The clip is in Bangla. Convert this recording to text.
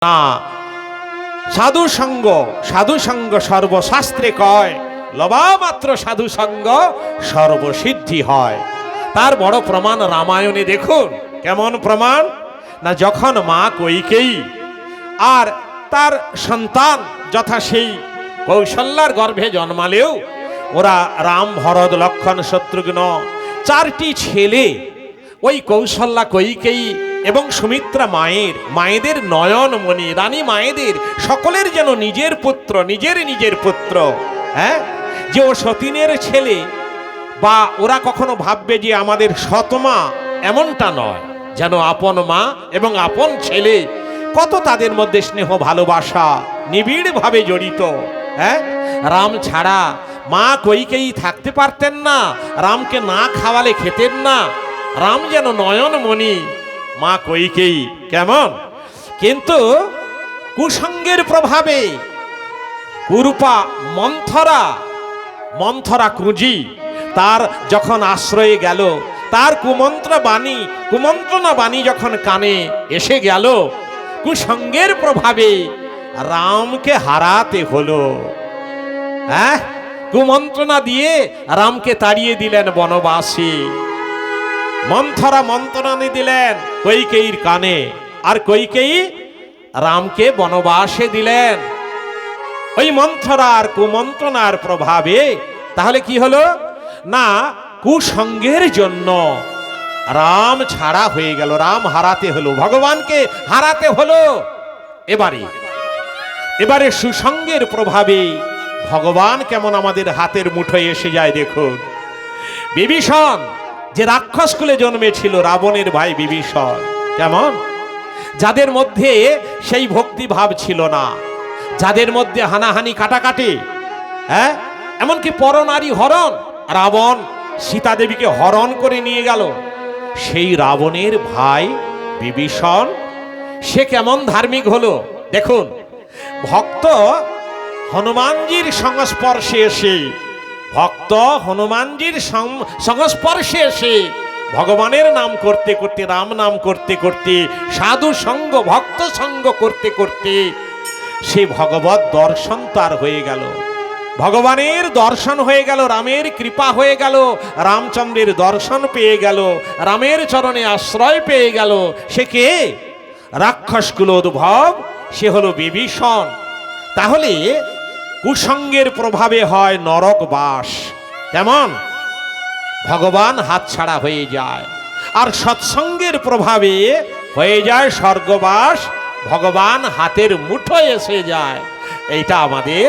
না, সাধু সঙ্গ সর্বশাস্ত্রে কয়, লবামাত্র সাধু সঙ্গ সর্বসিদ্ধি হয়। তার বড় প্রমাণ রামায়ণে দেখুন। কেমন প্রমাণ? না, যখন মা কইকেয়ী আর তার সন্তান যথা সেই কৌশল্যার গর্ভে জন্মালেও ওরা রাম, ভরত, লক্ষ্মণ, শত্রুঘ্ন চারটি ছেলে ওই কৌশল্যা, কইকেয়ী এবং সুমিত্রা মায়েদের নয়নমণি, রানী মায়েদের সকলের যেন নিজের পুত্র, নিজের পুত্র। হ্যাঁ, যে ও সতীনের ছেলে, বা ওরা কখনো ভাববে যে আমাদের সৎমা, এমনটা নয়। যেন আপন মা এবং আপন ছেলে, কত তাদের মধ্যে স্নেহ ভালোবাসা নিবিড়ভাবে জড়িত। হ্যাঁ, রাম ছাড়া মা কইকেয়ী থাকতে পারতেন না, রামকে না খাওয়ালে খেতেন না। রাম যেন নয়নমণি, মা কইকেয়ী কেমন। কিন্তু কুসঙ্গের প্রভাবে কুরূপা মন্থরা কুঁজি তার যখন আশ্রয়ে গেল, তার কুমন্ত্রণা বাণী যখন কানে এসে গেল, কুসঙ্গের প্রভাবে রামকে হারাতে হলো। হ্যাঁ, কুমন্ত্রণা দিয়ে রামকে তাড়িয়ে দিলেন বনবাসী। মন্থরা মন্ত্রণা দিলেন কইকেয়ীর কানে, আর কইকেয়ী রামকে বনবাসে দিলেন ওই মন্থরা আর কুমন্ত্রণার প্রভাবে। তাহলে কি হলো? না, কুসঙ্গের জন্য রাম ছাড়া হয়ে গেল, রাম হারাতে হলো, ভগবানকে হারাতে হলো। এবারে সুসঙ্গের প্রভাবে ভগবান কেমন আমাদের হাতের মুঠোয় এসে যায় দেখুন। বিভীষণ যে রাক্ষস কুলে জন্মেছিল, রাবণের ভাই বিভীষণ, কেমন, যাদের মধ্যে সেই ভক্তি ভাব ছিল না, যাদের মধ্যে হানাহানি কাটাকাটি, হ্যাঁ, এমনকি পরনারী হরণ, রাবণ সীতা দেবীকে হরণ করে নিয়ে গেল। সেই রাবণের ভাই বিভীষণ, সে কেমন ধার্মিক হলো দেখুন। ভক্ত হনুমানজির সংস্পর্শে এসে ভগবানের নাম করতে করতে, রাম নাম করতে করতে, সাধু সঙ্গ, ভক্ত সঙ্গ করতে করতে সে ভগবত দর্শন তার হয়ে গেল, ভগবানের দর্শন হয়ে গেল, রামের কৃপা হয়ে গেল, রামচন্দ্রের দর্শন পেয়ে গেল, রামের চরণে আশ্রয় পেয়ে গেল। সে কে? রাক্ষস কুলোদ্ভব, সে হলো বিভীষণ। তাহলে কুসঙ্গের প্রভাবে হয় নরক বাস, কেমন, ভগবান হাতছাড়া হয়ে যায়। আর সৎসঙ্গের প্রভাবে হয়ে যায় স্বর্গবাস, ভগবান হাতের মুঠোয় এসে যায়। এইটা আমাদের